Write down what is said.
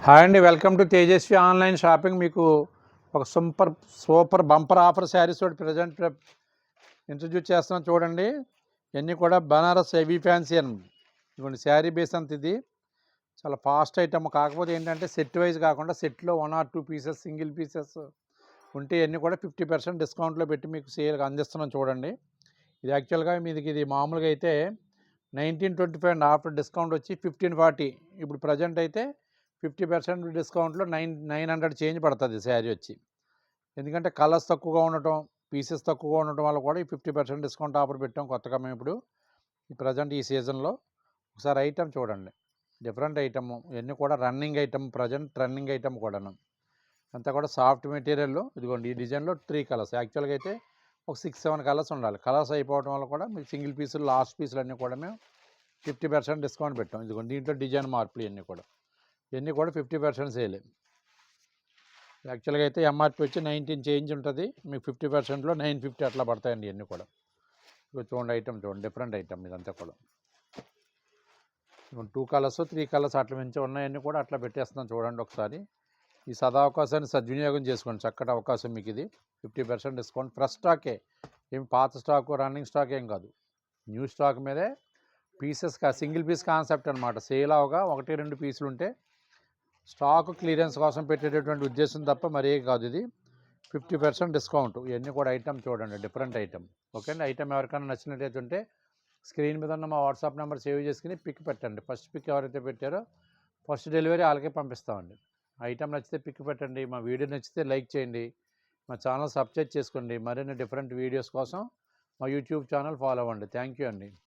Hi అండి, welcome to Tejaswi online shopping. మీకు ఒక సూపర్ బంపర్ ఆఫర్ శారీస్ తోటి ప్రజెంట్ ఇంట్రడ్యూస్ చేస్తున్నాం. చూడండి, ఇవన్నీ కూడా బనారస్ హెవీ ఫ్యాన్సీ అండి. ఇదిగోండి శారీ బేస్ అంత ఇది చాలా ఫాస్ట్ ఐటమ్. కాకపోతే ఏంటంటే సెట్ వైజ్ కాకుండా సెట్లో 1 or 2 పీసెస్ సింగిల్ పీసెస్ ఉంటే ఇవన్నీ కూడా 50% డిస్కౌంట్లో పెట్టి మీకు సేల్గా అందిస్తున్నాం. చూడండి, ఇది యాక్చువల్గా మీదికి ఇది మామూలుగా అయితే 1925 అండ్ ఆఫ్టర్ డిస్కౌంట్ వచ్చి 1540. ఇప్పుడు ప్రజెంట్ అయితే 50% డిస్కౌంట్లో 900 చేంజ్ పడుతుంది శారీ వచ్చి. ఎందుకంటే కలర్స్ తక్కువగా ఉండటం, పీసెస్ తక్కువగా ఉండటం వల్ల కూడా ఈ 50% డిస్కౌంట్ ఆఫర్ పెట్టాం కొత్తగా మేము ఇప్పుడు ప్రజెంట్ ఈ సీజన్లో. ఒకసారి ఐటమ్ చూడండి, డిఫరెంట్ ఐటమ్. ఇవన్నీ కూడా running item, present running item కూడాను. అంతా కూడా సాఫ్ట్ మెటీరియల్. ఇదిగోండి, ఈ డిజైన్లో 3 కలర్స్. యాక్చువల్గా అయితే ఒక 6-7 కలర్స్ ఉండాలి. కలర్స్ అయిపోవడం వల్ల కూడా మీకు సింగిల్ పీసులు, లాస్ట్ పీసులు అన్నీ కూడా మేము 50% డిస్కౌంట్ పెట్టాం. ఇదిగోండి, దీంట్లో డిజైన్ మార్పులు ఇవన్నీ కూడా 50% సేల్. యాక్చువల్గా అయితే ఎంఆర్పి వచ్చి 19 చేంజ్ ఉంటుంది, మీకు 50%లో 950 అట్లా పడతాయండి ఇవన్నీ కూడా. చూడండి ఐటమ్, చూడండి డిఫరెంట్ ఐటమ్ ఇదంతా కూడా. 2 కలర్స్ 3 కలర్స్ అట్లా మించి ఉన్నాయన్నీ కూడా అట్లా పెట్టేస్తున్నాం. చూడండి ఒకసారి, ఈ సదావకాశాన్ని సద్వినియోగం చేసుకోండి. చక్కటి అవకాశం మీకు ఇది. 50% డిస్కౌంట్, ఫ్రెష్ స్టాకే, ఏం పాత స్టాకు రన్నింగ్ స్టాక్ ఏం కాదు, న్యూ స్టాక్ మీదే పీసెస్. సింగిల్ పీస్ కాన్సెప్ట్ అనమాట. సేల్ అవగా 1-2 పీసులు ఉంటే స్టాక్ క్లియరెన్స్ కోసం పెట్టేటటువంటి ఉద్దేశం తప్ప మరే కాదు. ఇది 50% డిస్కౌంట్. ఇవన్నీ కూడా ఐటమ్ చూడండి, డిఫరెంట్ ఐటమ్. ఓకే అండి, ఐటమ్ ఎవరికైనా నచ్చినట్లయితే ఉంటే స్క్రీన్ మీద ఉన్న మా వాట్సాప్ నెంబర్ సేవ్ చేసుకుని పిక్ పెట్టండి. ఫస్ట్ పిక్ ఎవరైతే పెట్టారో ఫస్ట్ డెలివరీ వాళ్ళకే పంపిస్తామండి. ఐటమ్ నచ్చితే పిక్ పెట్టండి. మా వీడియో నచ్చితే లైక్ చేయండి. మా ఛానల్ సబ్స్క్రైబ్ చేసుకోండి. మరిన్ని డిఫరెంట్ వీడియోస్ కోసం మా యూట్యూబ్ ఛానల్ ఫాలో అవ్వండి. థ్యాంక్ యూ అండి.